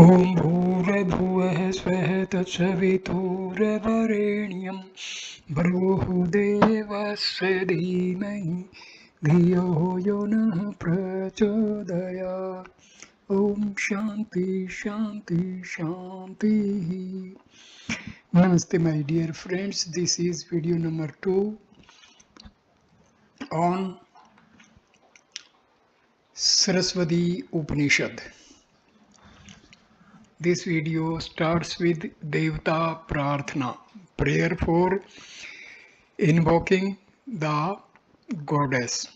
ॐ भूर्भुवः स्वः तत्सवितुर्वरेण्यं भर्गो देवस्य धीमहि धियो यो नः प्रचोदयात्. ॐ शान्ति शान्ति शान्तिः. Namaste my dear friends, this is video number 2 on Sarasvati Upanishad. This video starts with Devta Prarthana, prayer for invoking the goddess.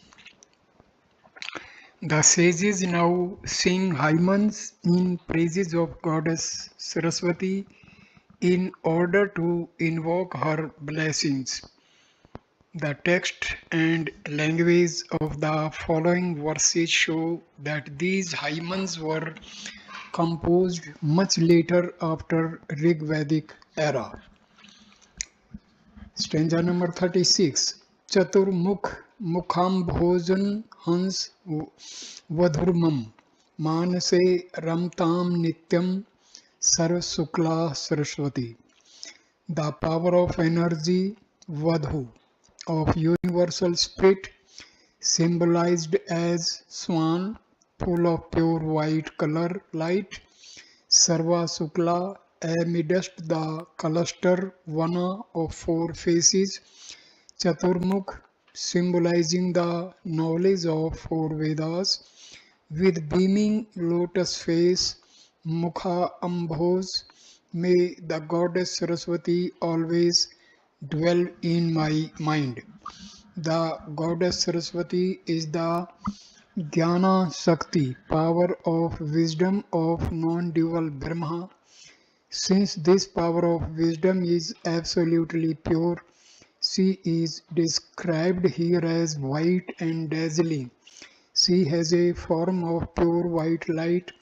The sages now sing hymns in praises of goddess Sarasvati in order to invoke her blessings. The text and language of the following verses show that these hymns were composed much later after Rig Vedic era. Stanza number 36. Chaturmukh mukhambhojan hans vadhurmam manase ramtam nityam sarvasukla saraswati. The power of energy, Vadhu, of universal spirit, symbolized as swan, full of pure white color light, Sarva Sukla, amidst the cluster Vana of four faces, Chaturmukh, symbolizing the knowledge of four Vedas, with beaming lotus face, Mukha Ambhos, may the goddess Saraswati always dwell in my mind. The goddess Saraswati is the Jnana Shakti, power of wisdom of non-dual Brahma. Since this power of wisdom is absolutely pure, she is described here as white and dazzling. She has a form of pure white light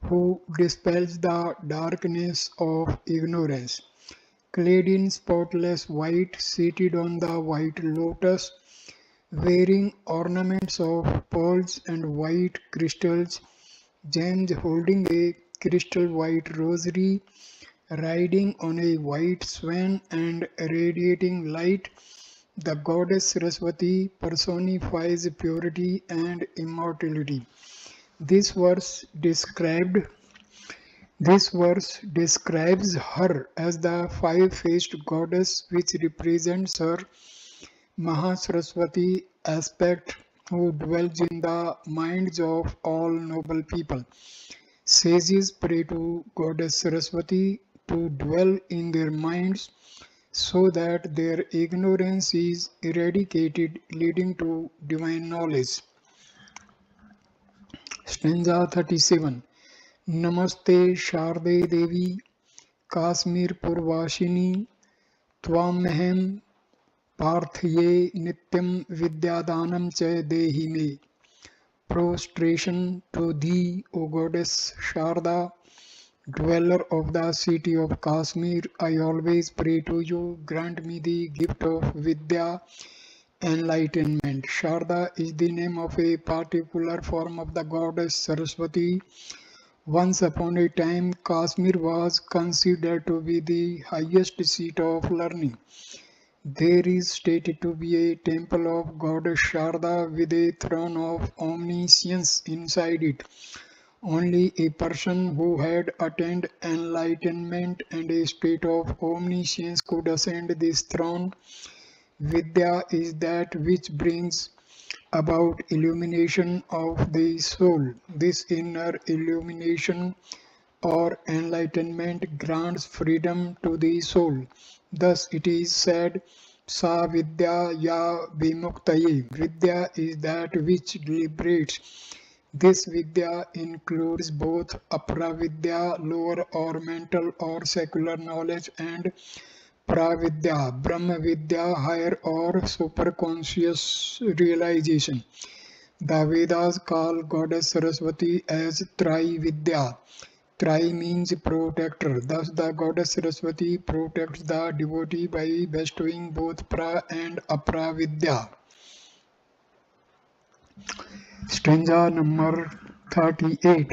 who dispels the darkness of ignorance. Clad in spotless white, seated on the white lotus, wearing ornaments of pearls and white crystals, gems holding a crystal white rosary, riding on a white swan and radiating light, the goddess Saraswati personifies purity and immortality. This verse describes her as the five-faced goddess which represents her Mahasaraswati aspect who dwells in the minds of all noble people. Sages pray to Goddess Saraswati to dwell in their minds so that their ignorance is eradicated, leading to divine knowledge. Stanza 37. Namaste Sharde Devi Kashmir Purvashini Tvamehem Parthye Nityam Vidyadanam Cha Dehi Me. Prostration to thee, O Goddess Sharda, dweller of the city of Kashmir, I always pray to you, grant me the gift of Vidya, enlightenment. Sharda is the name of a particular form of the goddess Saraswati. Once upon a time, Kashmir was considered to be the highest seat of learning. There is stated to be a temple of Goddess Sharda with a throne of omniscience inside it. Only a person who had attained enlightenment and a state of omniscience could ascend this throne. Vidya is that which brings about illumination of the soul. This inner illumination or enlightenment grants freedom to the soul. Thus it is said, Sa Vidya Ya Vimuktaye. Vidya is that which liberates. This Vidya includes both Apravidya, lower or mental or secular knowledge, and Pravidya, Brahma Vidya, higher or superconscious realization. The Vedas call Goddess Saraswati as Trividya. Tri means protector. Thus, the goddess Saraswati protects the devotee by bestowing both pra and apravidya. Stanza number 38.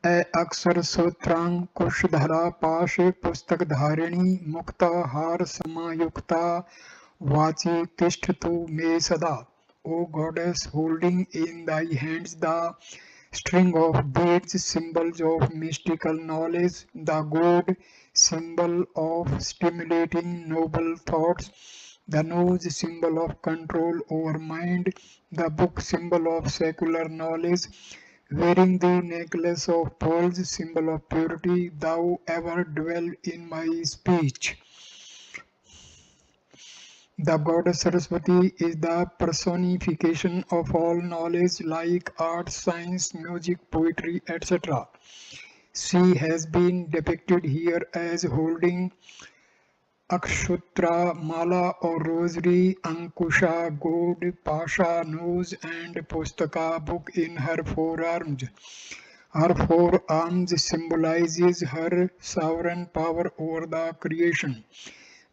अक्षर सूत्रांग कुशधरा पाश पुस्तक धारिणी मुक्ता हार समायुक्ता वाची तिष्ठतु मे sada. O goddess, holding in thy hands the string of beads, symbols of mystical knowledge, the god, symbol of stimulating noble thoughts, the nose, symbol of control over mind, the book, symbol of secular knowledge, wearing the necklace of pearls, symbol of purity, thou ever dwell in my speech. The goddess Sarasvati is the personification of all knowledge like art, science, music, poetry, etc. She has been depicted here as holding Akshutra, Mala or Rosary, Ankusha, gold, Pasha, nose and Pustaka book in her forearms. Her forearms symbolizes her sovereign power over the creation.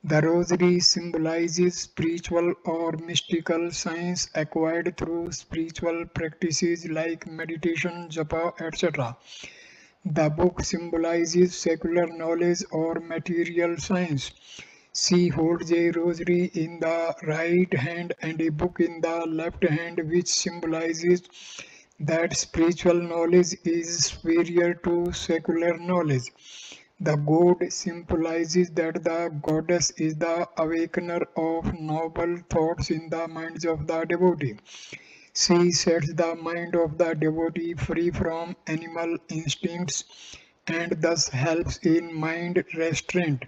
The rosary symbolizes spiritual or mystical science acquired through spiritual practices like meditation, japa, etc. The book symbolizes secular knowledge or material science. She holds a rosary in the right hand and a book in the left hand, which symbolizes that spiritual knowledge is superior to secular knowledge. The god symbolizes that the goddess is the awakener of noble thoughts in the minds of the devotee. She sets the mind of the devotee free from animal instincts and thus helps in mind restraint.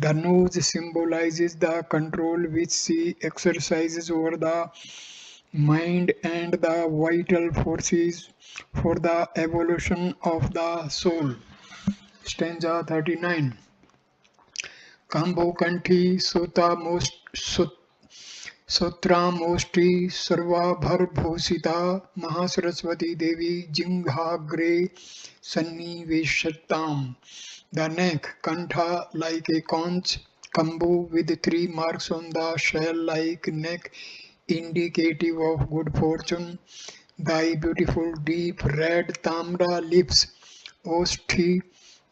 The nose symbolizes the control which she exercises over the mind and the vital forces for the evolution of the soul. Stanza 39. Kambo Kanti Sota Sutramoshti Sarvabharbhusita Mahasaraswati Devi Jinghagre Sanniveshatam. The neck, Kantha like a conch, Kambu with 3 marks on the shell-like neck, indicative of good fortune. Thy beautiful deep red tamra lips, Oshti,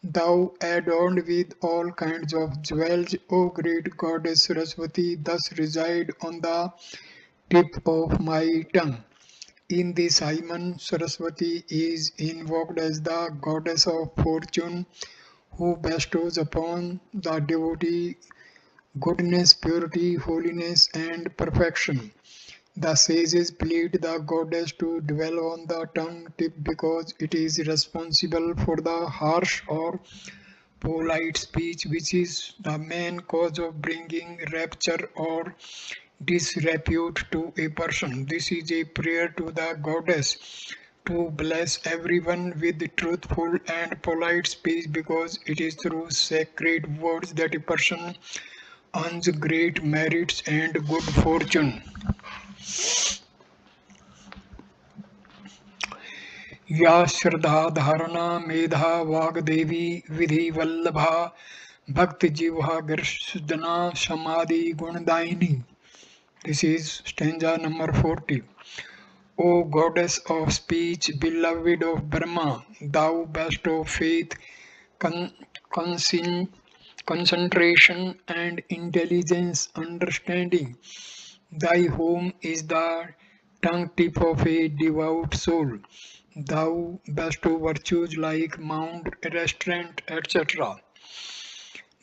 thou adorned with all kinds of jewels, O great goddess Saraswati, thus reside on the tip of my tongue. In this hymen, Saraswati is invoked as the goddess of fortune, who bestows upon the devotee goodness, purity, holiness, and perfection. The sages plead the goddess to dwell on the tongue tip because it is responsible for the harsh or polite speech, which is the main cause of bringing rapture or disrepute to a person. This is a prayer to the goddess to bless everyone with truthful and polite speech because it is through sacred words that a person earns great merits and good fortune. या श्रद्धा धारणा मेधा वाग्देवी विधि वल्लभा भक्त जीवा गर्षदना समाधि गुणदायिनी. This is stanza number 40. O goddess of speech, beloved of Brahma, thou best of faith, con- concin- concentration and intelligence, understanding. Thy home is the tongue tip of a devout soul. Thou bestow virtues like mount, restraint, etc.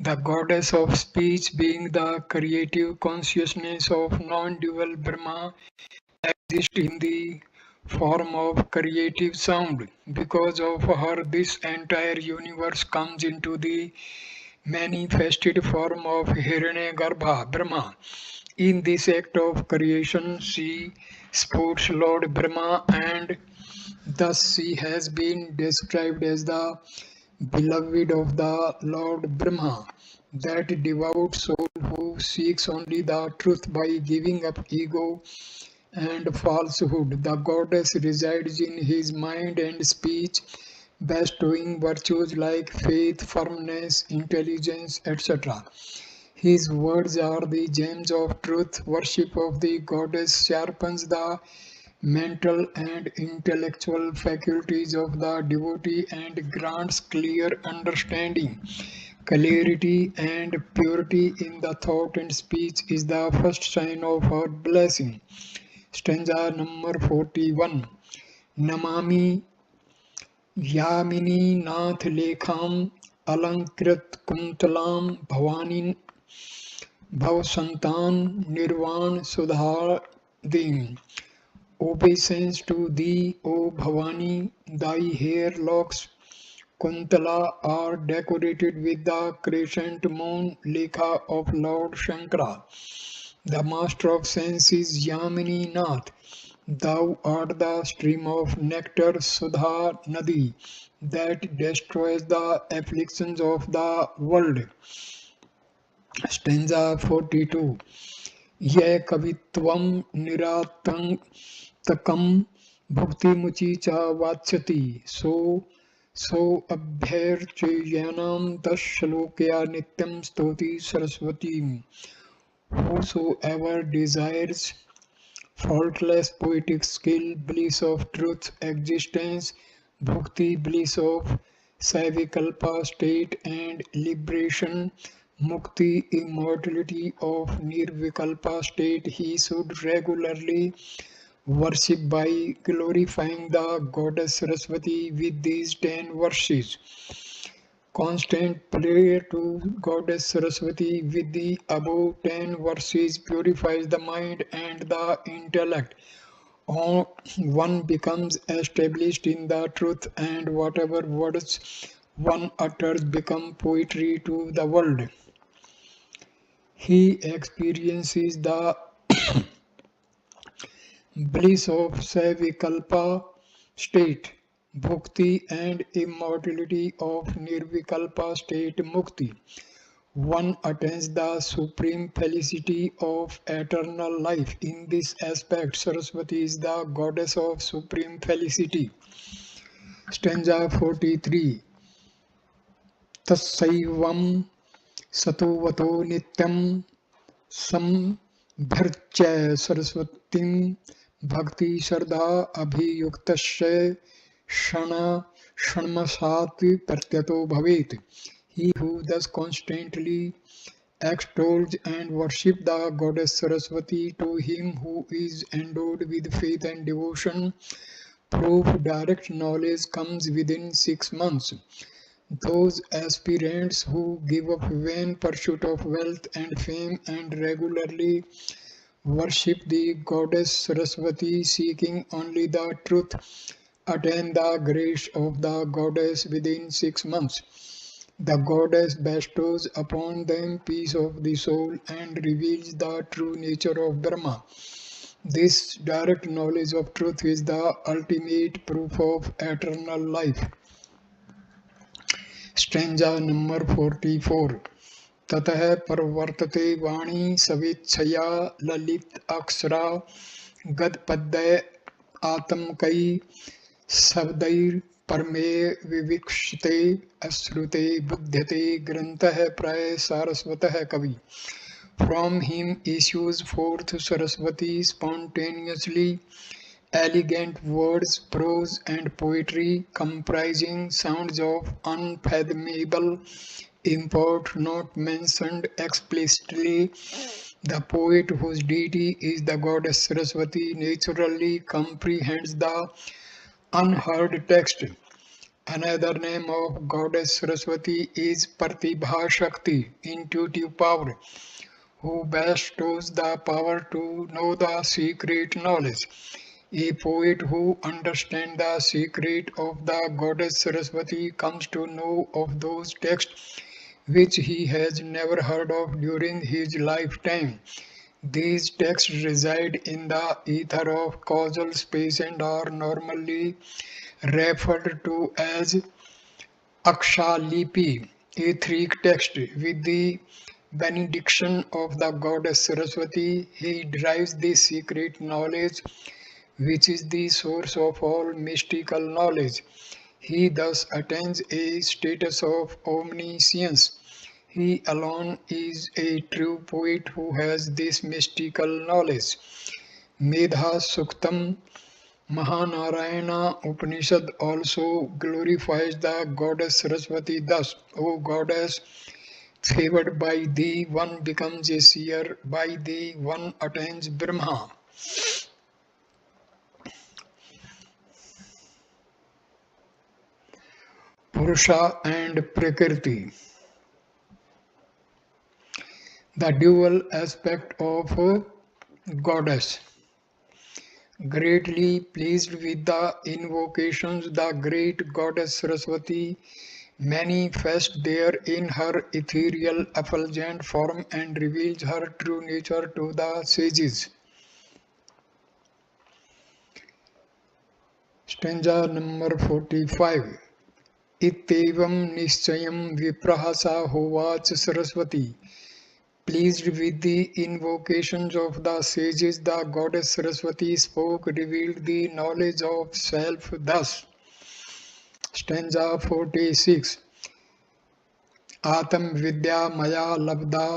The goddess of speech, being the creative consciousness of non-dual Brahma, exists in the form of creative sound. Because of her, this entire universe comes into the manifested form of Hiranyagarbha, Brahma. In this act of creation, she supports Lord Brahma, and thus she has been described as the beloved of the Lord Brahma, that devout soul who seeks only the truth by giving up ego and falsehood. The goddess resides in his mind and speech, bestowing virtues like faith, firmness, intelligence, etc. His words are the gems of truth. Worship of the goddess sharpens the mental and intellectual faculties of the devotee and grants clear understanding. Clarity and purity in the thought and speech is the first sign of her blessing. Stanza number 41. Namami Yamini Nath Lekham Alankrit Kuntalam Bhavani Bhavasantan Nirvan Sudhadim. Obeisance to thee, O Bhavani, thy hair locks Kuntala are decorated with the crescent moon Lekha of Lord Shankara. The master of sense is Yamini Nath. Thou art the stream of nectar Sudha Nadi that destroys the afflictions of the world. Stanza 42. Ye kavitvam niratangtakam bhukti muchi cha vachati so abhyarchayanam tashalokya nityam stoti sarasvati. Whosoever desires faultless poetic skill, bliss of truth, existence, bhukti, bliss of savikalpa state and liberation, mukti, immortality of nirvikalpa state, he should regularly worship by glorifying the goddess Sarasvati with these 10 verses. Constant prayer to Goddess Saraswati with the above 10 verses purifies the mind and the intellect. One becomes established in the truth, and whatever words one utters become poetry to the world. He experiences the bliss of Savikalpa state, Bhukti, and immortality of Nirvikalpa state, Mukti. One attains the supreme felicity of eternal life. In this aspect, Saraswati is the goddess of supreme felicity. Stanza 43. Tassaivam satovato nityam Sambharcha Saraswatim Bhakti Shraddha Abhiyuktasya Shana Shanmasat Pratyato Bhavet. He who thus constantly extols and worships the goddess Saraswati, to him who is endowed with faith and devotion, proof direct knowledge comes within 6 months. Those aspirants who give up vain pursuit of wealth and fame and regularly worship the goddess Saraswati, seeking only the truth, attain the grace of the goddess within 6 months. The goddess bestows upon them peace of the soul and reveals the true nature of Brahma. This direct knowledge of truth is the ultimate proof of eternal life. Stanza number 44. ततः प्रवर्तते वाणी सवेच्छया ललित अक्षरा गदपद्य आतमकई शब्दैर परमेय विविक्षिते अश्रुते बुध्यते ग्रंथः प्राय सारस्वतः कवि. From him issues forth Saraswati spontaneously, elegant words, prose and poetry comprising sounds of unfathomable import not mentioned explicitly. The poet whose deity is the goddess Saraswati naturally comprehends the unheard text. Another name of goddess Saraswati is Pratibha Shakti, intuitive power, who bestows the power to know the secret knowledge. A poet who understands the secret of the goddess Saraswati comes to know of those texts which he has never heard of during his lifetime. These texts reside in the ether of causal space and are normally referred to as Akshalipi, etheric text. With the benediction of the goddess Saraswati, he derives this secret knowledge, which is the source of all mystical knowledge. He thus attains a status of omniscience. He alone is a true poet who has this mystical knowledge. Medha Suktam Mahanarayana Upanishad also glorifies the goddess Sarasvati thus, O goddess, favored by thee one becomes a seer, by thee one attains Brahma. Purusha and Prakriti. The dual aspect of goddess. Greatly pleased with the invocations, the great goddess Saraswati manifests there in her ethereal effulgent form and reveals her true nature to the sages. Stanza number 45. Itevam nischayam viprahasa hovacha Saraswati. Pleased with the invocations of the sages, the goddess Saraswati spoke, revealed the knowledge of self thus. Stanza 46. आत्म विद्या मया लब्धा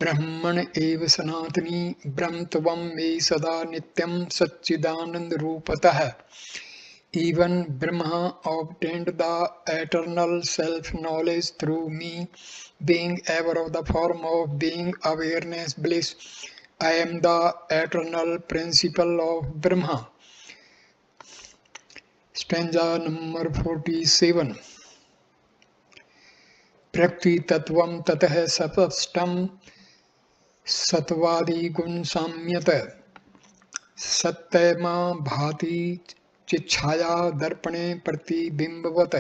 ब्रह्मण एव सनातनी ब्रह्म त्वं मे सदा नित्यं सच्चिदानंद रूपतः. Even Brahma obtained the eternal self-knowledge through me, being ever of the form of being awareness bliss. I am the eternal principle of Brahma. Stanza number 47. प्रकृति तत्वं ततः सपष्टं सत्वादि गुण साम्यत सत्यमा भाति चिच्छाया दर्पणे प्रतिबिंबवत.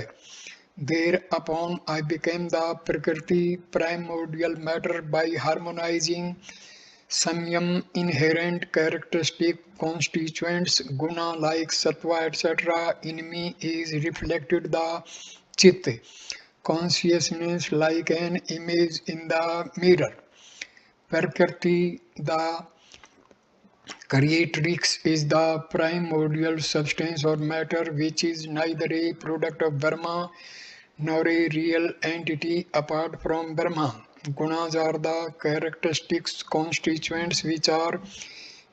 Thereupon I became the Prakriti primordial matter by harmonizing samyam inherent characteristic constituents guna like sattva etc. In me is reflected the chit consciousness like an image in the mirror. Prakriti, the creatrix, is the primordial substance or matter which is neither a product of Brahma nor a real entity apart from Brahma. Gunas are the characteristics constituents which are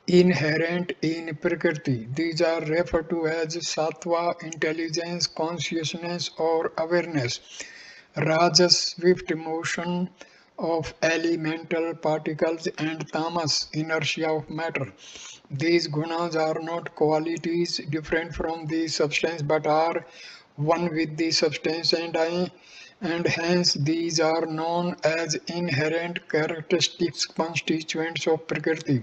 inherent in Prakriti. These are referred to as sattva, intelligence, consciousness or awareness. Rajas, swift motion of elemental particles, and tamas, inertia of matter. These gunas are not qualities different from the substance but are one with the substance, and hence these are known as inherent characteristics constituents of Prakriti.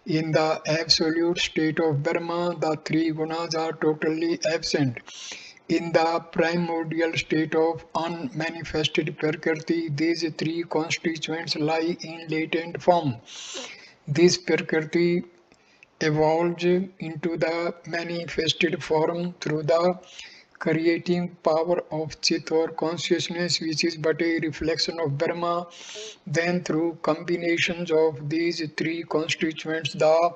In the absolute state of Brahma, the three gunas are totally absent. In the primordial state of unmanifested Prakriti, these three constituents lie in latent form. This Prakriti evolves into the manifested form through the creating power of Chit or consciousness, which is but a reflection of Brahma. Then through combinations of these three constituents, the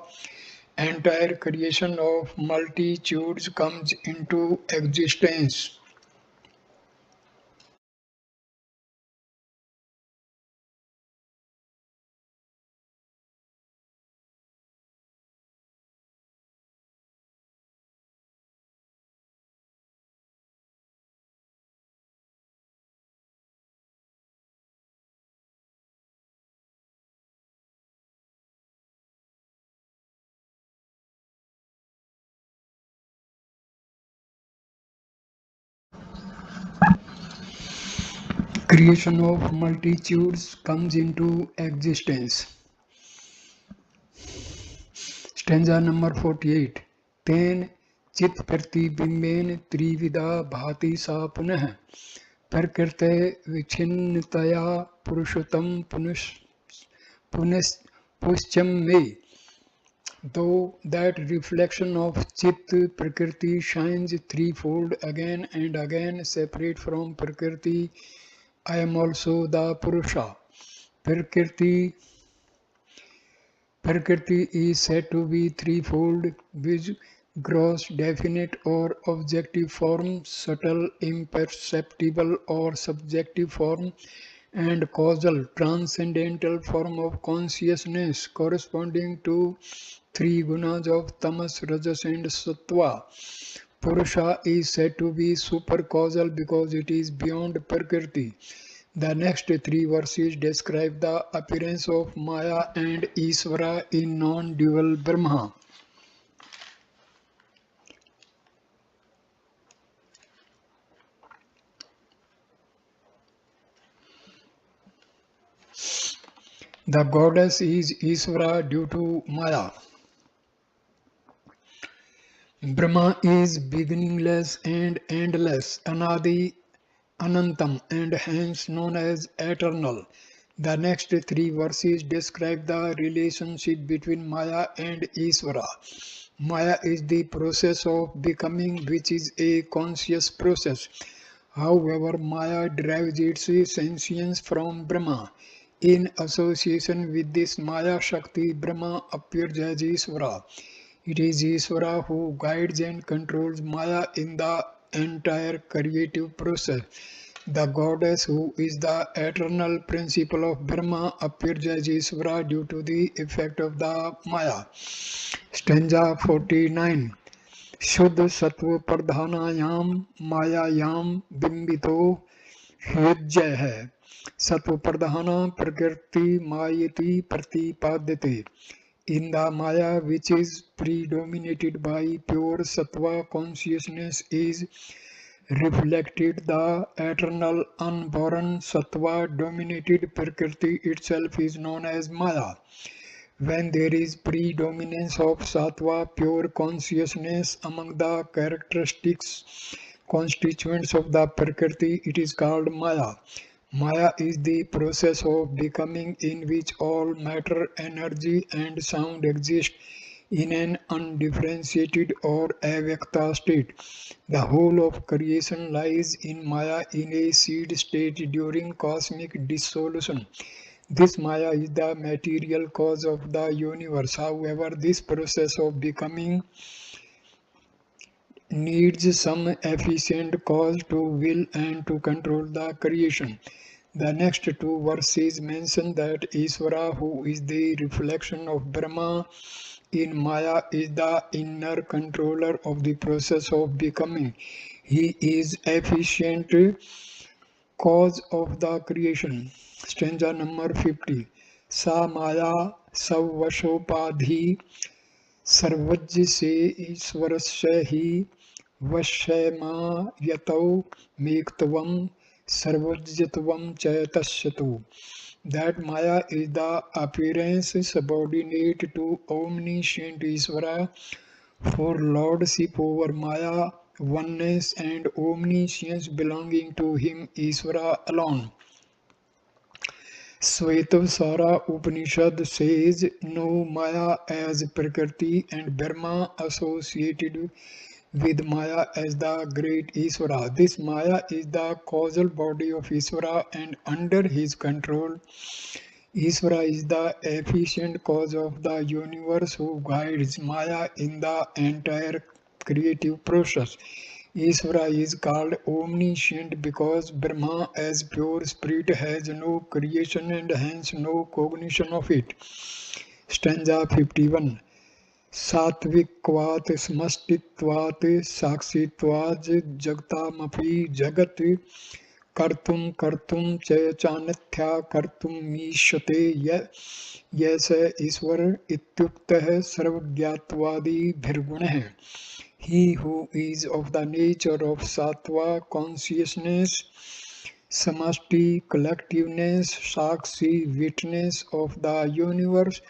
entire creation of multitudes comes into existence. Creation of multitudes comes into existence. Stanza number 48. Ten चित प्रतिबिंबेन त्रिविधा भाति सा पुनः प्रकृते विच्छिन्नतया पुरुषोत्तम पुनश्चम में. Though that reflection of Chit Prakriti shines threefold again and again, separate from Prakriti, I am also the Purusha. Prakriti is said to be threefold, which gross, definite or objective form, subtle, imperceptible or subjective form, and causal transcendental form of consciousness corresponding to three gunas of tamas, rajas and sattva. Purusha is said to be supercausal because it is beyond Prakriti. The next three verses describe the appearance of Maya and Isvara in non-dual Brahma. The goddess is Isvara due to Maya. Brahma is beginningless and endless, Anadi, Anantam, and hence known as eternal. The next three verses describe the relationship between Maya and Isvara. Maya is the process of becoming, which is a conscious process. However, Maya derives its sentience from Brahma. In association with this Maya Shakti, Brahma appears as Isvara. It is Isvara who guides and controls Maya in the entire creative process. The goddess, who is the eternal principle of Brahma, appears as Isvara due to the effect of the Maya. Stanza 49. Shuddha Sattva Pradhanayam Mayayam Bimbito Hyujya hai. Sattva Pradhana Prakriti Mayati Pratipadyate. In the Maya, which is predominated by pure Sattva consciousness, is reflected the eternal unborn Sattva dominated Prakriti itself is known as Maya. When there is predominance of Sattva pure consciousness among the characteristics constituents of the Prakriti, it is called Maya. Maya is the process of becoming in which all matter, energy and sound exist in an undifferentiated or avyakta state. The whole of creation lies in Maya in a seed state during cosmic dissolution. This Maya is the material cause of the universe. However, this process of becoming needs some efficient cause to will and to control the creation. The next two verses mention that Isvara, who is the reflection of Brahma in Maya, is the inner controller of the process of becoming. He is efficient cause of the creation. Stanza number 50. Sa Maya Savvashopadhi सर्वज्ञ से ईश्वरस्य हि वश्यमायतौ मेक्त्वं सर्वज्ञत्वं च तस्यतु. That Maya is the appearance subordinate to omniscient Ishvara, for lordship over Maya, oneness and omniscience belonging to him Ishvara alone. Svetavsara Upanishad says no Maya as Prakriti and Brahma associated with Maya as the great Isvara. This Maya is the causal body of Isvara and under his control. Isvara is the efficient cause of the universe who guides Maya in the entire creative process. Isvara is called omniscient because Brahma as pure spirit has no creation and hence no cognition of it. Stanza 51. Satvikvat smastitvat sakshitvaj jagtamapi jagat kartum kartum chanatya kartum mishate yes Iswar ityuktah sarvagyatvadi bhirgunah. He who is of the nature of Sattva consciousness, Samasti collectiveness, Sakshi witness of the universe,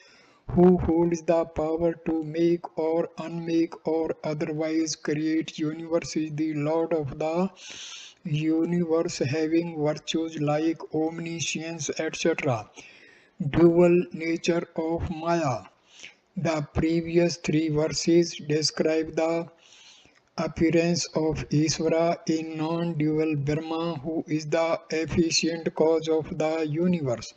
who holds the power to make or unmake or otherwise create universe, is the Lord of the universe, having virtues like omniscience, etc. Dual nature of Maya. The previous three verses describe the appearance of Isvara in non-dual Brahma, who is the efficient cause of the universe.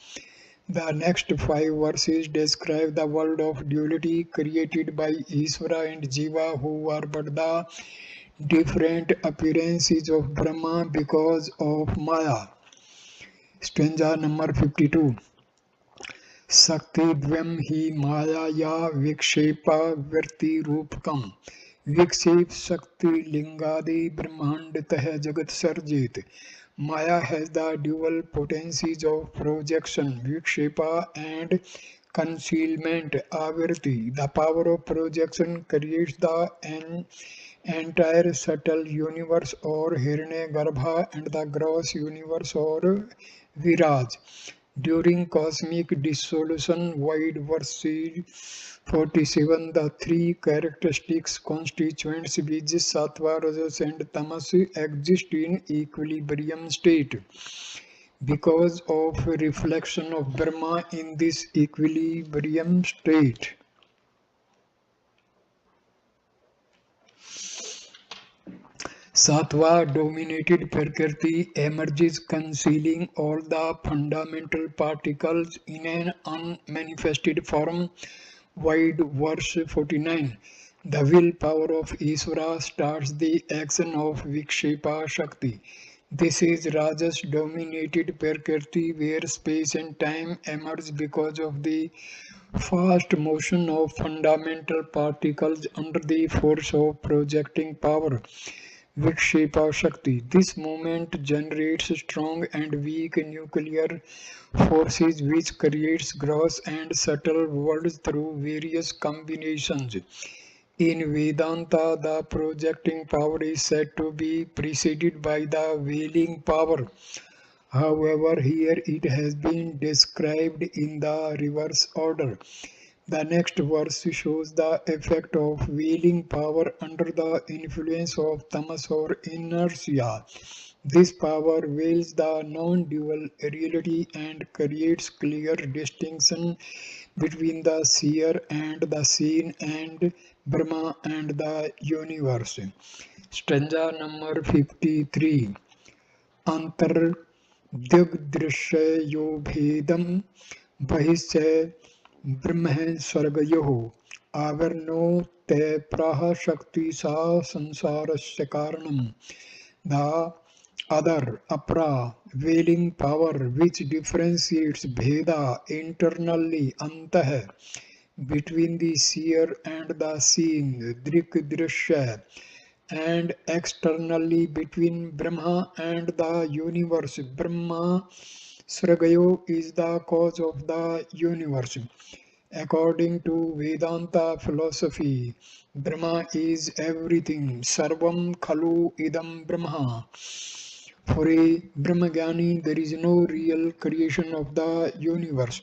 The next five verses describe the world of duality created by Isvara and Jiva, who are but the different appearances of Brahma because of Maya. Stanza number 52. Sakti-dvyam hi maya vikshepa virti roopkam. Vikshep Shakti Lingadi Brahmandatah Jagat Sarjit. Maya has the dual potencies of projection, Vikshepa, and concealment, Avirti. The power of projection creates the entire subtle universe or Hiranyagarbha and the gross universe or Viraj. During cosmic dissolution, Void verse 47, the three characteristics constituents which sattva, rajas and tamas exist in equilibrium state. Because of reflection of Brahma in this equilibrium state, Sattva dominated Prakriti emerges concealing all the fundamental particles in an unmanifested form. Void verse 49. The willpower of Isvara starts the action of Vikshepa Shakti. This is Rajas dominated Prakriti where space and time emerge because of the fast motion of fundamental particles under the force of projecting power. Vikshepa Shakti. This movement generates strong and weak nuclear forces which creates gross and subtle worlds through various combinations. In Vedanta, the projecting power is said to be preceded by the veiling power. However, here it has been described in the reverse order. The next verse shows the effect of veiling power under the influence of tamas or inertia. This power veils the non-dual reality and creates clear distinction between the seer and the seen and Brahma and the universe. Stanza number 53. Antar दिग्दृश्ययो भेदं बहिश्च ब्रह्म स्वर्गयोः आवर्णो ते प्राह शक्ति सा संसारस्य कारणम्. The other, apra, veiling power which differentiates bheda internally, antah, between the seer and the seen, drik drishya, and externally between Brahma and the universe. Brahma Sragayo is the cause of the universe. According to Vedanta philosophy, Brahma is everything. Sarvam Khalu Idam Brahma. For a Brahmagyani, there is no real creation of the universe.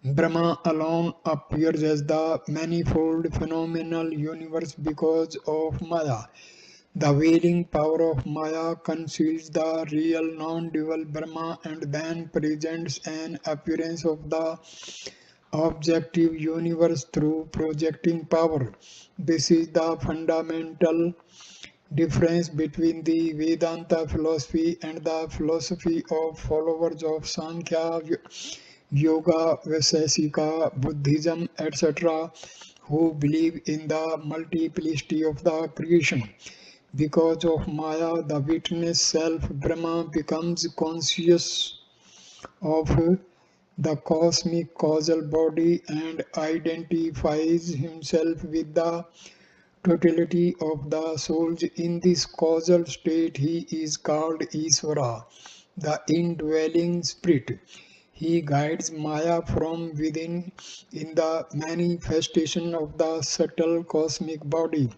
Brahma alone appears as the manifold phenomenal universe because of Maya. The veiling power of Maya conceals the real non-dual Brahma and then presents an appearance of the objective universe through projecting power. This is the fundamental difference between the Vedanta philosophy and the philosophy of followers of Sankhya, Yoga, Vaisesika, Buddhism, etc., who believe in the multiplicity of the creation. Because of Maya, the witness self, Brahma, becomes conscious of the cosmic causal body and identifies himself with the totality of the souls. In this causal state, he is called Isvara, the indwelling spirit. He guides Maya from within in the manifestation of the subtle cosmic body,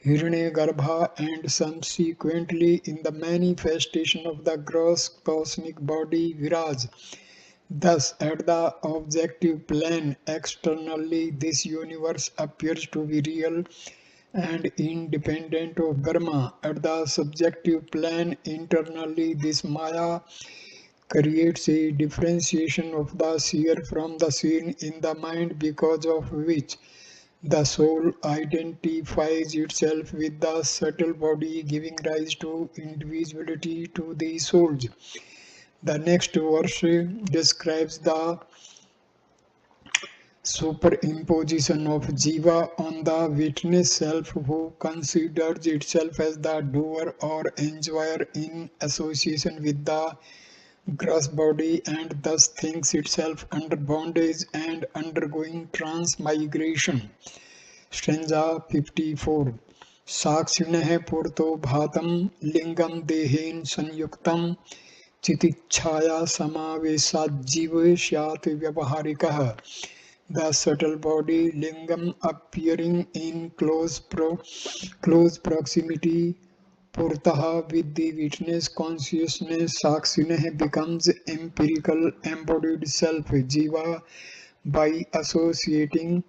Hiranyagarbha, and subsequently in the manifestation of the gross cosmic body, Viraj. Thus, at the objective plane, externally, this universe appears to be real and independent of Brahma. At the subjective plane, internally, this Maya creates a differentiation of the seer from the seen in the mind, because of which the soul identifies itself with the subtle body, giving rise to individuality to the souls. The next verse describes the superimposition of Jiva on the witness self, who considers itself as the doer or enjoyer in association with the gross body, and thus thinks itself under bondage and undergoing transmigration. Stanza 54. Sakshinah purto bhatam lingam dehen sanyuktam चितिच्छाया समावेशाज्जीव स्यात् व्यवहारिकः. The subtle body lingam appearing in close proximity purtah with the witness consciousness sakshinah becomes empirical embodied self jiva by associating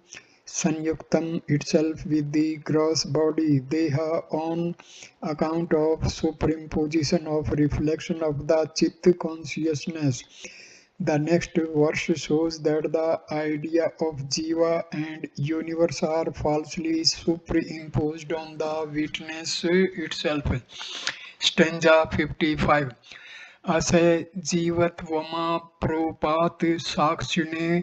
sanyuktam itself with the gross body deha on account of superimposition of reflection of the chit consciousness. The next verse shows that the idea of jiva and universe are falsely superimposed on the witness itself. Stanza 55. असे जीवत्वमा प्रोपात साक्षिणे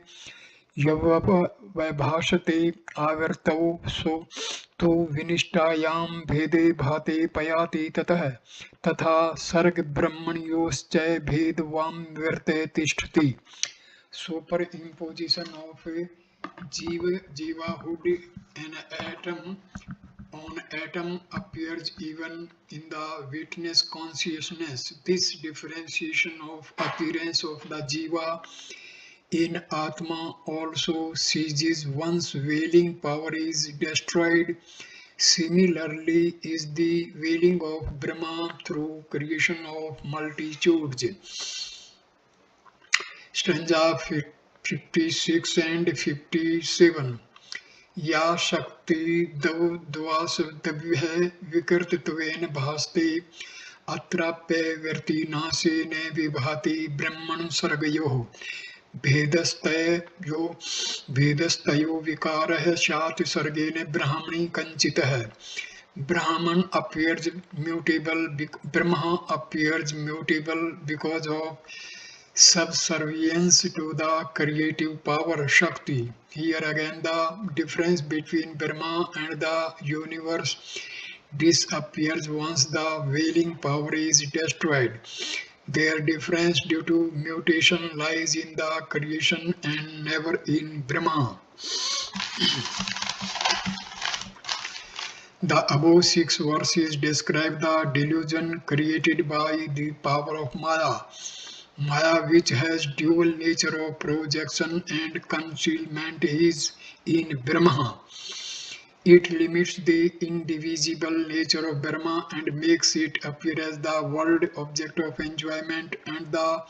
यवभाषते आवर्तौ सो तो विनिष्टायां भेदे भाते पयाति ततः तथा सर्ग ब्रह्मण्योश्च भेदवां वर्ते तिष्ठति. Superimposition of jivahood an atom on atom appears even in the witness consciousness. This differentiation of appearance of the jiva in Atma also ceases once willing power is destroyed. Similarly is the willing of Brahma through creation of multitudes. Stanza 56 and 57. या शक्ति द्वासव्य विकृतत्वेन भासते अत्राप्यवर्ति नाशेन विभाति ब्रह्मण सर्गयोः भेदस्तयो विकारः स्यात् सर्गेण ब्राह्मणि कञ्चितः. Brahman appears mutable, Brahma appears mutable because of subservience to the creative power Shakti. Here again the difference between Brahma and the universe disappears once the willing power is destroyed. Their difference due to mutation lies in the creation and never in Brahma. The above 6 verses describe the delusion created by the power of Maya. Maya, which has dual nature of projection and concealment, is in Brahma. It limits the indivisible nature of Brahma and makes it appear as the world object of enjoyment and the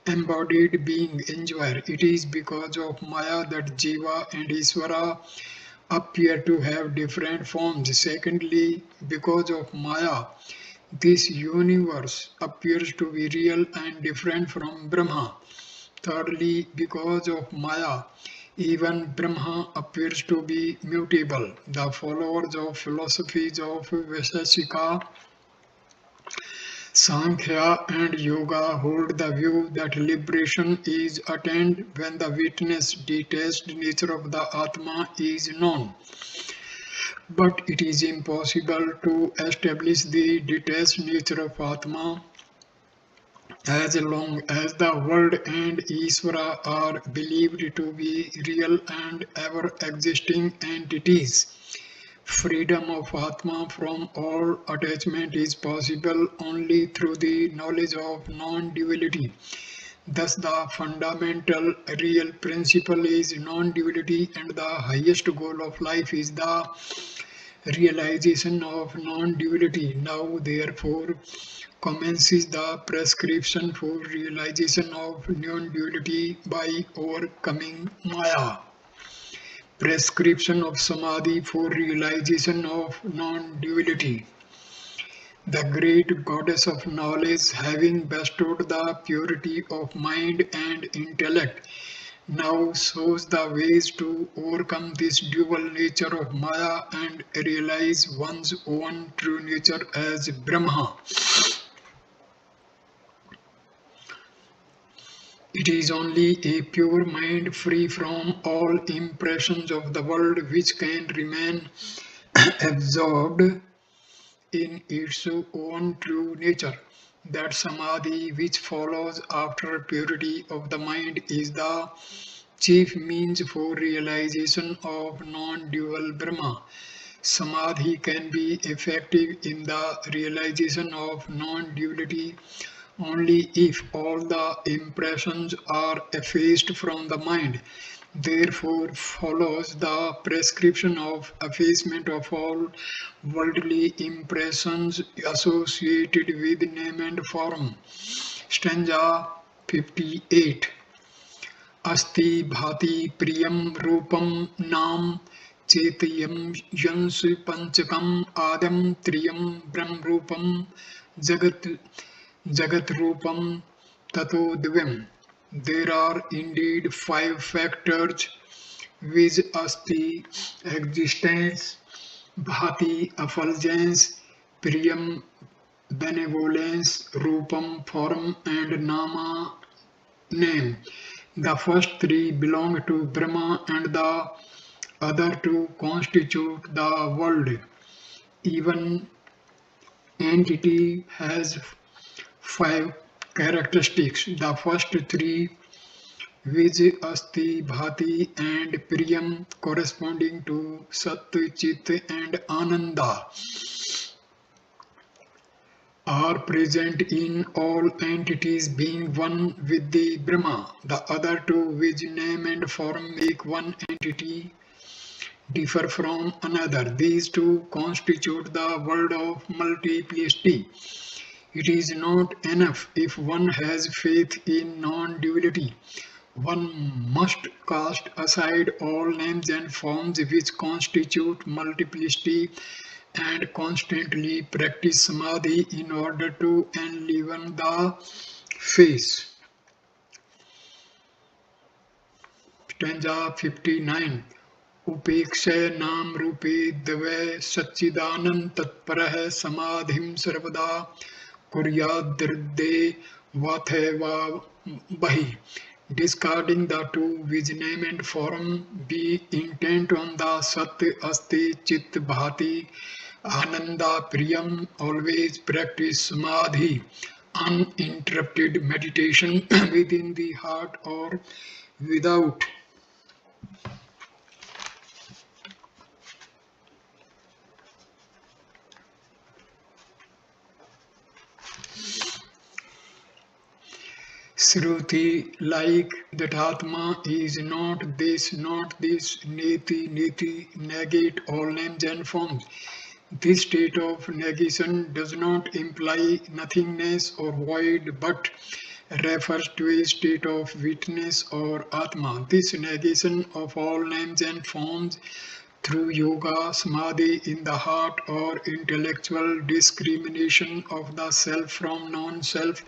embodied being enjoyer. It is because of Maya that Jiva and Isvara appear to have different forms. Secondly, because of Maya, this universe appears to be real and different from Brahma. Thirdly, because of Maya, even Brahma appears to be mutable. The followers of philosophies of Vaisheshika, Sankhya and Yoga hold the view that liberation is attained when the witness detached nature of the Atma is known. But it is impossible to establish the detached nature of Atma as long as the world and Isvara are believed to be real and ever existing entities. Freedom of Atma from all attachment is possible only through the knowledge of non-duality. Thus, the fundamental real principle is non-duality, and the highest goal of life is the realization of non-duality. Now, therefore, commences the prescription for realization of non-duality by overcoming Maya. Prescription of Samadhi for realization of non-duality. The great goddess of knowledge, having bestowed the purity of mind and intellect, now shows the ways to overcome this dual nature of Maya and realize one's own true nature as Brahma. It is only a pure mind free from all impressions of the world which can remain absorbed in its own true nature. that samadhi, which follows after purity of the mind, is the chief means for realization of non-dual Brahma. Samadhi can be effective in the realization of non-duality only if all the impressions are effaced from the mind. Therefore follows the prescription of effacement of all worldly impressions associated with name and form. Stanza 58. अस्ति भाति प्रियं रूपं नाम चेतयं Jens पंचकम आदम त्रियं ब्रह्म रूपम जगत जगत रूपम ततो दिव्यम. There are indeed five factors: viz asti, existence; bhati, effulgence; priyam, benevolence; rupam, form; and nama, name. The first three belong to Brahma and the other two constitute the world. Even entity has five characteristics. The first three, viz asti, bhati and priyam, corresponding to sat, chit and ananda, are present in all entities being one with the Brahma. The other two, which name and form make one entity, differ from another. These two constitute the world of multiplicity. It is not enough if one has faith in non-duality. One must cast aside all names and forms which constitute multiplicity and constantly practice samadhi in order to enliven the face. Stanza 59. उपेक्षय नाम रूपे द्वय सच्चिदानंद तत्परः समाधिं सर्वदा कुर्याद्दृदे वाथैवा बहि. Discarding the two which name and form, be intent on the sat, asti, chit, bhati, ananda, priyam. Always practice samadhi, uninterrupted meditation within the heart or without. Shruti, like that Atma is not this, neti, negate all names and forms. This state of negation does not imply nothingness or void, but refers to a state of witness or Atma. This negation of all names and forms through yoga, samadhi in the heart, or intellectual discrimination of the self from non-self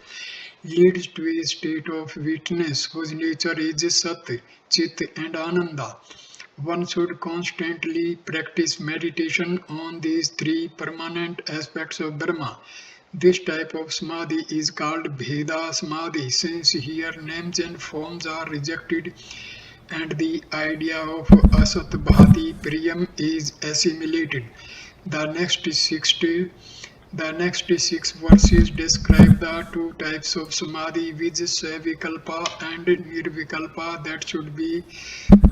leads to a state of witness whose nature is sat, chit and ananda. One should constantly practice meditation on these three permanent aspects of Brahma. This type of samadhi is called Bheda Samadhi, since here names and forms are rejected and the idea of Asat Bhati Priyam is assimilated. The next six verses describe the two types of samadhi, which is Savikalpa and Nirvikalpa, that should be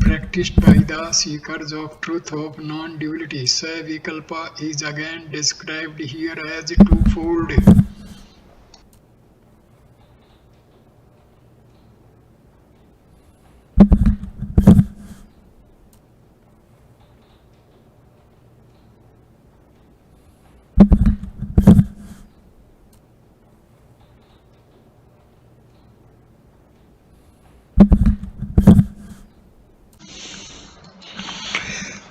practiced by the seekers of truth of non-duality. Savikalpa is again described here as twofold.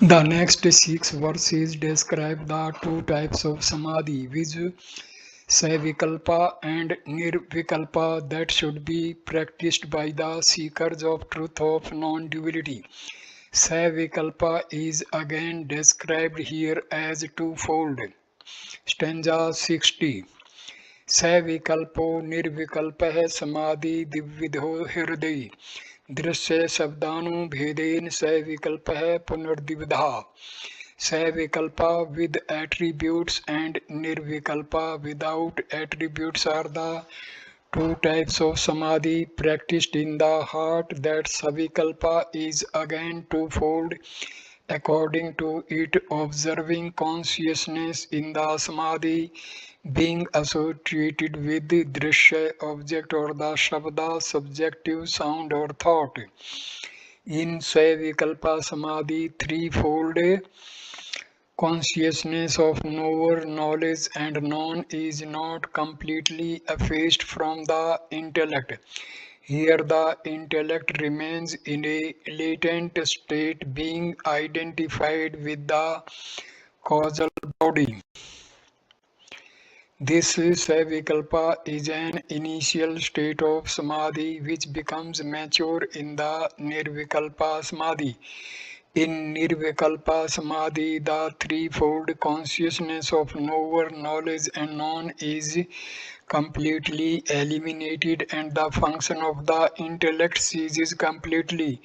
The next six verses describe the two types of samadhi, which Savikalpa and Nirvikalpa, that should be practiced by the seekers of truth of non-duality. Savikalpa is again described here as twofold. Stanza 60. Savikalpo nirvikalpah samadhi dividho hriday दृश्य शब्दानु भेदेन स विकल्प है पुनर्द्विधा. Savikalpa with attributes and Nirvikalpa without attributes are the two types of samadhi practiced in the heart. That Savikalpa is again twofold according to it, observing consciousness in the samadhi being associated with the drishya object or the shabda subjective sound or thought. In Swavikalpa Samadhi, threefold consciousness of knower, knowledge, and known is not completely effaced from the intellect. Here, the intellect remains in a latent state, being identified with the causal body. This Savikalpa is an initial state of Samadhi which becomes mature in the Nirvikalpa Samadhi. In Nirvikalpa Samadhi, the threefold consciousness of knower, knowledge, and known is completely eliminated and the function of the intellect ceases completely.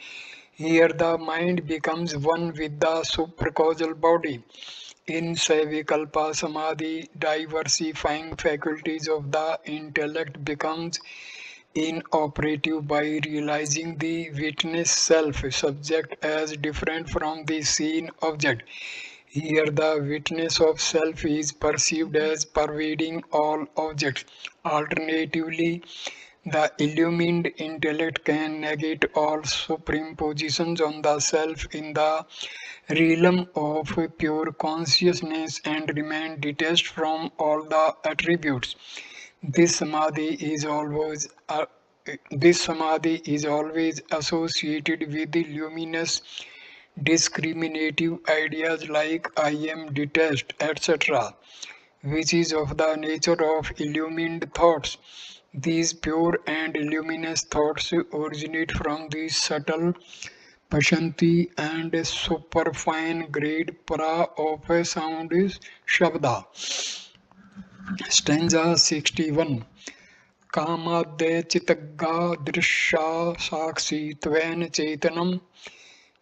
Here, the mind becomes one with the supracausal body. In Savikalpa Samadhi, diversifying faculties of the intellect becomes inoperative by realizing the witness self subject as different from the seen object. Here the witness of self is perceived as pervading all objects. Alternatively, the illumined intellect can negate all superimpositions on the self in the realm of pure consciousness and remain detached from all the attributes. This samadhi is always this samadhi is always associated with the luminous discriminative ideas like I am detached, etc., which is of the nature of illumined thoughts. These pure and luminous thoughts originate from the subtle Pashanti and superfine grade para of sound is Shabda. Stanza 61. Kamadya chitagga drishya sakshi tven chetanam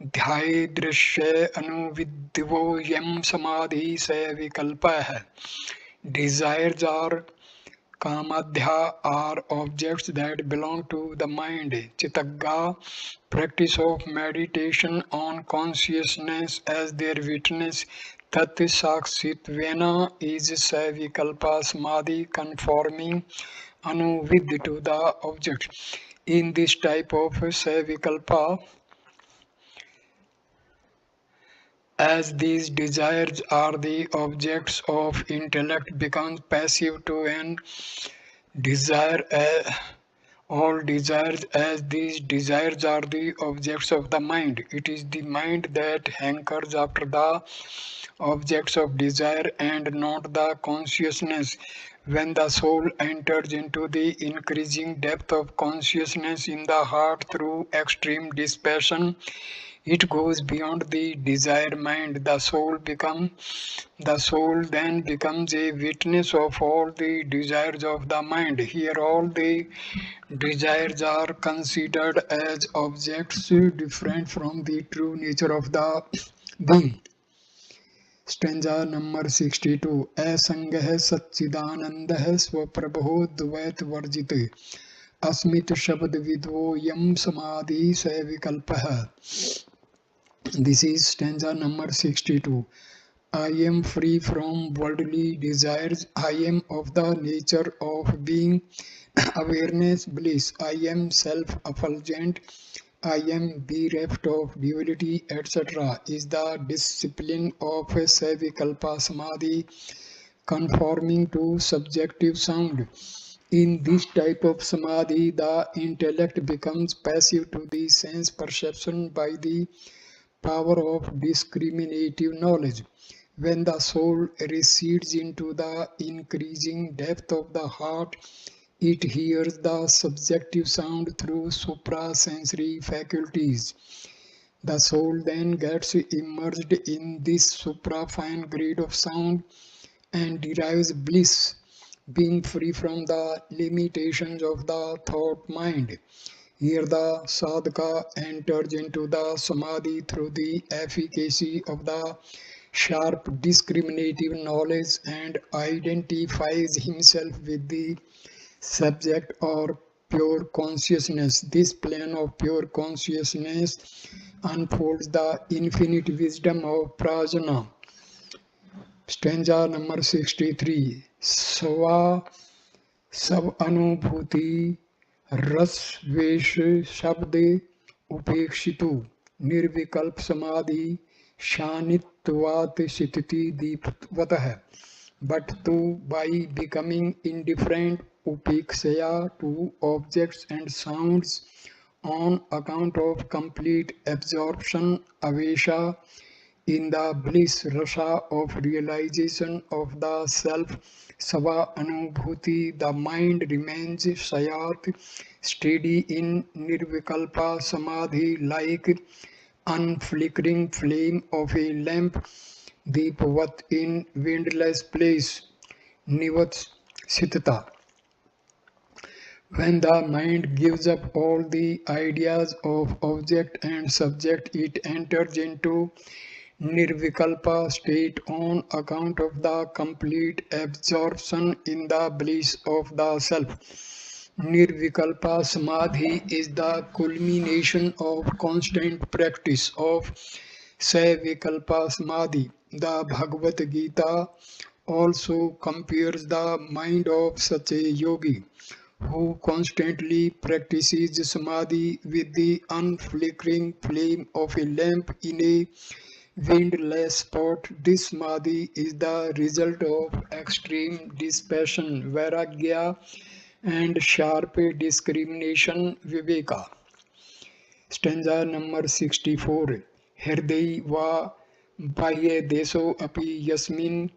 ध्याये दृश्य अनुविद्यो यम समाधि से विकल्प है. Desires are Kamadhya are objects that belong to the mind. Chittagga, practice of meditation on consciousness as their witness. Tat Sakshitvena is Savikalpa Samadhi conforming anuvid to the object. In this type of Savikalpa, as these desires are the objects of intellect, becomes passive to an desire all desires, as these desires are the objects of the mind. It is the mind that hankers after the objects of desire and not the consciousness. When the soul enters into the increasing depth of consciousness in the heart through extreme dispassion, it goes beyond the desire mind. The soul then becomes a witness of all the desires of the mind. Here all the desires are considered as objects different from the true nature of the being. Stanza number 62. असंगः सच्चिदानन्दः स्वप्रभो द्वैत वर्जित अस्मित शब्द विदो यम समाधि स विकल्पः. This is stanza number 62. I am free from worldly desires. I am of the nature of being, awareness, bliss. I am self-effulgent. I am bereft of duality, etc. is the discipline of a Savikalpa Samadhi conforming to subjective sound. In this type of Samadhi, the intellect becomes passive to the sense perception by the power of discriminative knowledge. When the soul recedes into the increasing depth of the heart, it hears the subjective sound through suprasensory faculties. The soul then gets immersed in this suprafine grade of sound and derives bliss, being free from the limitations of the thought mind. Here the sadhaka enters into the samadhi through the efficacy of the sharp discriminative knowledge and identifies himself with the subject or pure consciousness. This plane of pure consciousness unfolds the infinite wisdom of prajna. Stanza number 63. Sva सब अनुभूति रस वेश शब्द उपेक्षितु निर्विकल्प समाधि शानित्वात् स्थिति दीपवतः but to by becoming indifferent upekshaya to objects and sounds on account of complete absorption avesha in the bliss rasa of realization of the self sava anubhuti, the mind remains sayat steady in nirvikalpa samadhi like unflickering flame of a lamp deepavat in windless place nivat sitata. When the mind gives up all the ideas of object and subject, it enters into Nirvikalpa state on account of the complete absorption in the bliss of the self. Nirvikalpa Samadhi is the culmination of constant practice of Savikalpa Samadhi. The Bhagavad Gita also compares the mind of such a yogi who constantly practices Samadhi with the unflickering flame of a lamp in a windless spot. This samadhi is the result of extreme dispassion, vairagya, and sharp discrimination, viveka. Stanza number 64. Hriday va bahye deso api yasmin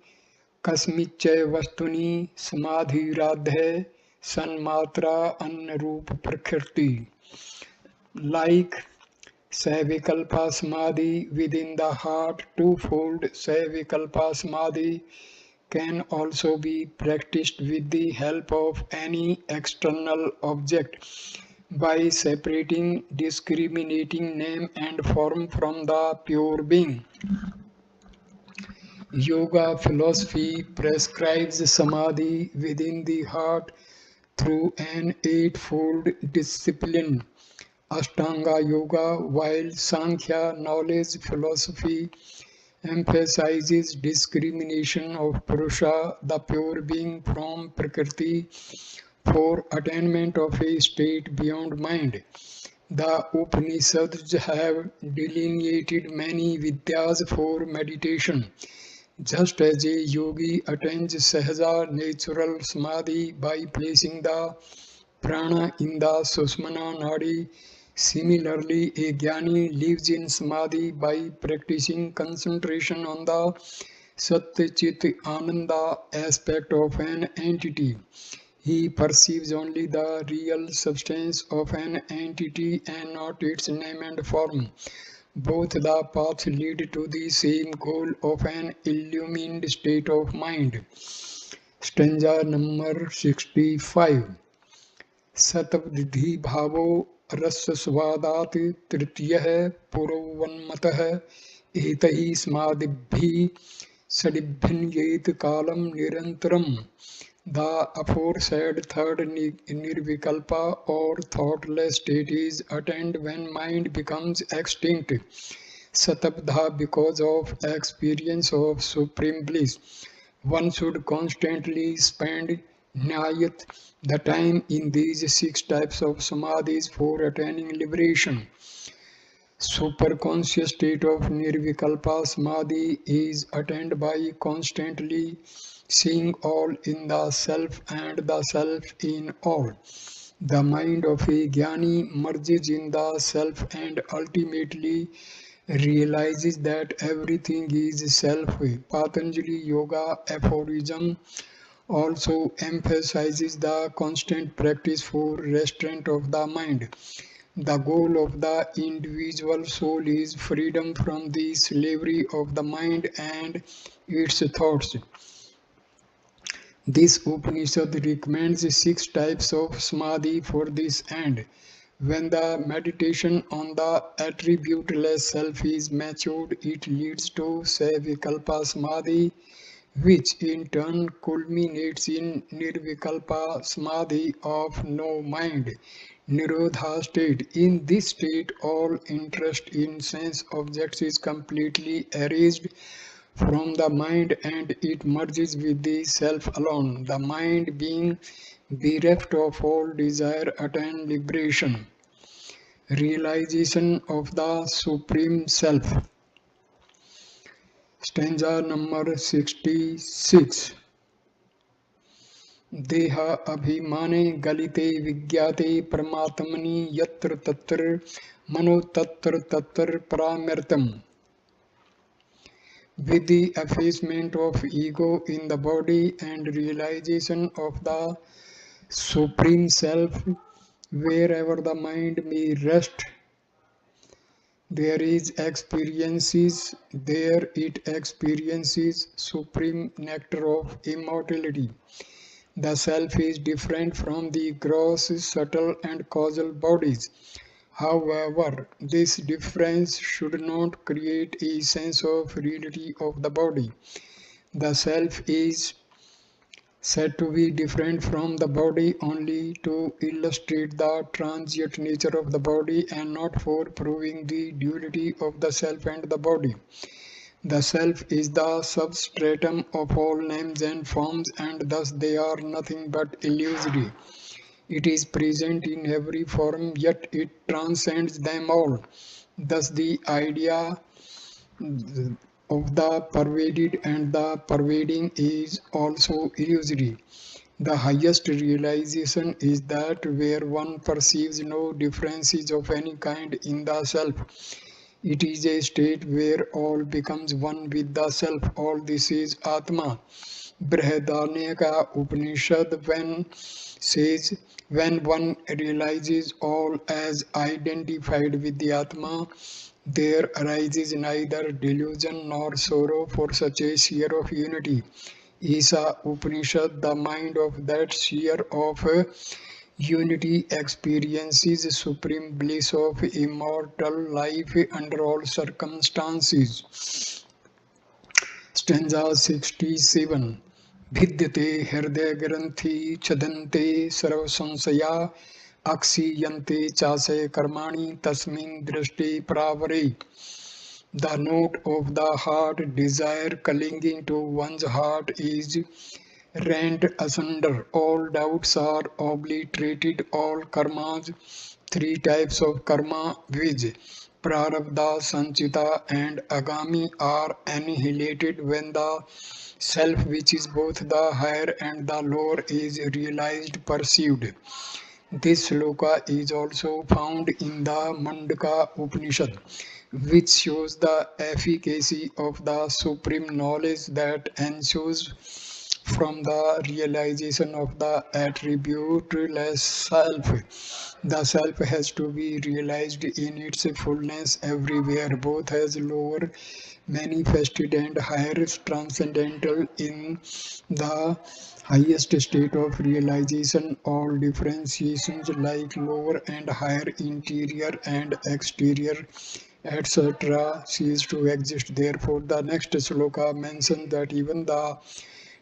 kasmichay vastuni samadhiradhe sanmatra annaroop prakriti. Like Savikalpa Samadhi within the heart, twofold Savikalpa Samadhi can also be practiced with the help of any external object by separating discriminating name and form from the pure being. Yoga philosophy prescribes Samadhi within the heart through an eightfold discipline. Ashtanga Yoga, while Sankhya knowledge philosophy emphasizes discrimination of Purusha, the pure being, from Prakriti for attainment of a state beyond mind. The Upanishads have delineated many vidyas for meditation. Just as a yogi attains sahaja natural samadhi by placing the prana in the Sushmana Nadi, similarly, a jnani lives in samadhi by practicing concentration on the Sat Chit Ananda aspect of an entity. He perceives only the real substance of an entity and not its name and form. Both the paths lead to the same goal of an illumined state of mind. Stanza number 65. सतबुद्धि भावो रसस्वादात् तृतीयः पुरोवन्मतः एतैः स्मादिभिः षडिभिन्येत कालं निरन्तरम्. The aforesaid third nirvikalpa or thoughtless state is attained when mind becomes extinct. Satabdha, because of experience of supreme bliss. One should constantly spend Nyayat, the time in these 6 types of samadhis for attaining liberation. Superconscious state of Nirvikalpa Samadhi is attained by constantly seeing all in the self and the self in all. The mind of a jnani merges in the self and ultimately realizes that everything is self. Patanjali Yoga aphorism also emphasizes the constant practice for restraint of the mind. The goal of the individual soul is freedom from the slavery of the mind and its thoughts. This Upanishad recommends 6 types of samadhi for this end. When the meditation on the attributeless self is matured, it leads to Savikalpa Samadhi, which in turn culminates in Nirvikalpa Samadhi of no mind, Nirodha state. In this state, all interest in sense objects is completely erased from the mind and it merges with the self alone. The mind, being bereft of all desire, attains liberation, realization of the Supreme Self. Stanza number 66. देह अभिमाने गलिते विज्ञाते परमात्मनि यत्र तत्र मनो तत्र तत्र परामर्तम. With the effacement of ego in the body and realization of the Supreme Self, wherever the mind may rest, there it experiences supreme nectar of immortality. The self is different from the gross, subtle and causal bodies. However, this difference should not create a sense of reality of the body. The self is said to be different from the body only to illustrate the transient nature of the body and not for proving the duality of the self and the body. The self is the substratum of all names and forms, and thus they are nothing but illusory. It is present in every form, yet it transcends them all. Thus the idea of the pervaded and the pervading is also illusory. The highest realization is that where one perceives no differences of any kind in the self. It is a state where all becomes one with the self. All this is Atma. Brihadaranyaka Upanishad says, when one realizes all as identified with the Atma, there arises neither delusion nor sorrow for such a sphere of unity. Isa Upanishad, the mind of that sphere of unity experiences supreme bliss of immortal life under all circumstances. Stanza 67. Vidyate hridaya granthi chadante sarva sansaya aksiyante chase karmani tasmin drishti pravare. The note of the heart, desire clinging to one's heart, is rent asunder. All doubts are obliterated. All karmas, three types of karma, viz. Prarabdha, Sanchita and Agami, are annihilated when the self, which is both the higher and the lower, is realized, perceived. This sloka is also found in the Mandaka Upanishad, which shows the efficacy of the supreme knowledge that ensues from the realization of the attributeless self. The self has to be realized in its fullness everywhere, both as lower manifested and higher transcendental. In the highest state of realization, all differentiations like lower and higher, interior and exterior, etc., cease to exist. Therefore, the next sloka mentions that even the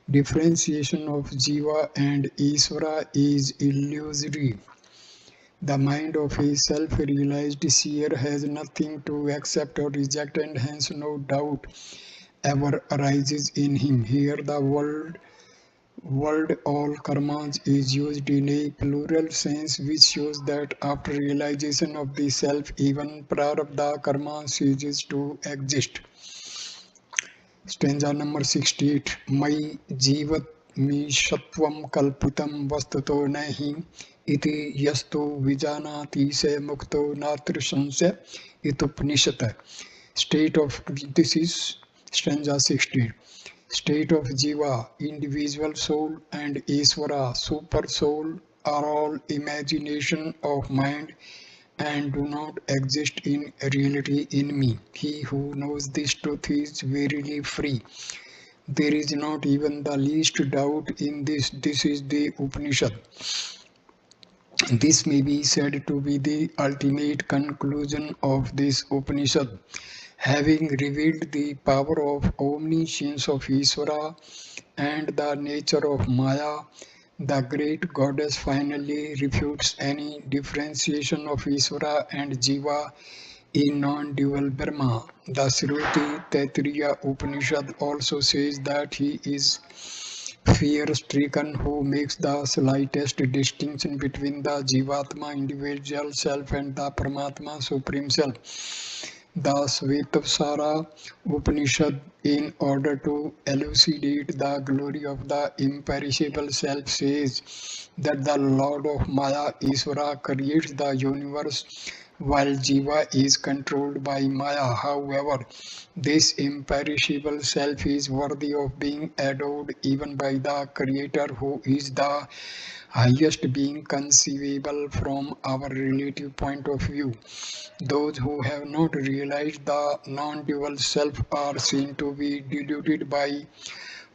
differentiation of Jiva and Isvara is illusory. The mind of a self-realized seer has nothing to accept or reject, and hence no doubt ever arises in him. Here the word all karmas is used in a plural sense, which shows that after realization of the self, even prarabdha karma ceases to exist. Stanza number 68. Mai jivat mi shatvam kalpitam vastuto nahi iti yastu vijanati se mukto natri sansya itupanishata. This is stanza 60. State of Jiva, individual soul, and Isvara, super soul, are all imagination of mind and do not exist in reality in me. He who knows this truth is verily free. There is not even the least doubt in this. This is the Upanishad. This may be said to be the ultimate conclusion of this Upanishad. Having revealed the power of omniscience of Ishvara and the nature of Maya, the great goddess finally refutes any differentiation of Ishvara and Jiva in non-dual Brahma. The Shruti Taittiriya Upanishad also says that he is fear-stricken who makes the slightest distinction between the Jivatma individual self and the Paramatma supreme self. The Svetasvara Upanishad, in order to elucidate the glory of the imperishable self, says that the Lord of Maya, Isvara, creates the universe while Jiva is controlled by Maya. However, this imperishable self is worthy of being adored even by the Creator, who is the highest being conceivable from our relative point of view. Those who have not realized the non-dual self are seen to be deluded by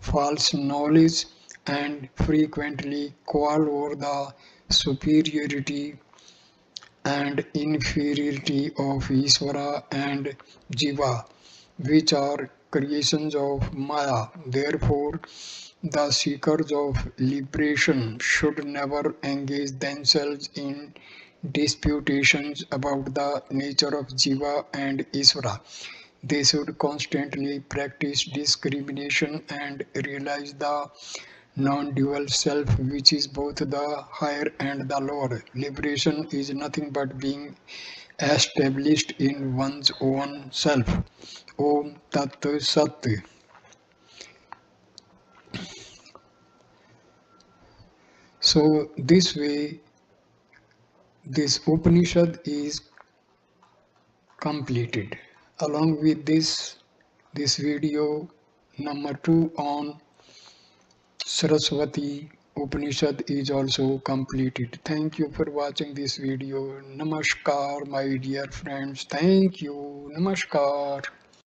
false knowledge and frequently quarrel over the superiority and inferiority of Ishvara and Jiva, which are creations of Maya. Therefore, the seekers of liberation should never engage themselves in disputations about the nature of Jiva and Isvara. They should constantly practice discrimination and realize the non-dual self, which is both the higher and the lower. Liberation is nothing but being established in one's own self. Om Tat Sat. So this way, this Upanishad is completed. Along with this video number 2 on Sarasvati Upanishad is also completed. Thank you for watching this video. Namaskar, my dear friends. Thank you. Namaskar.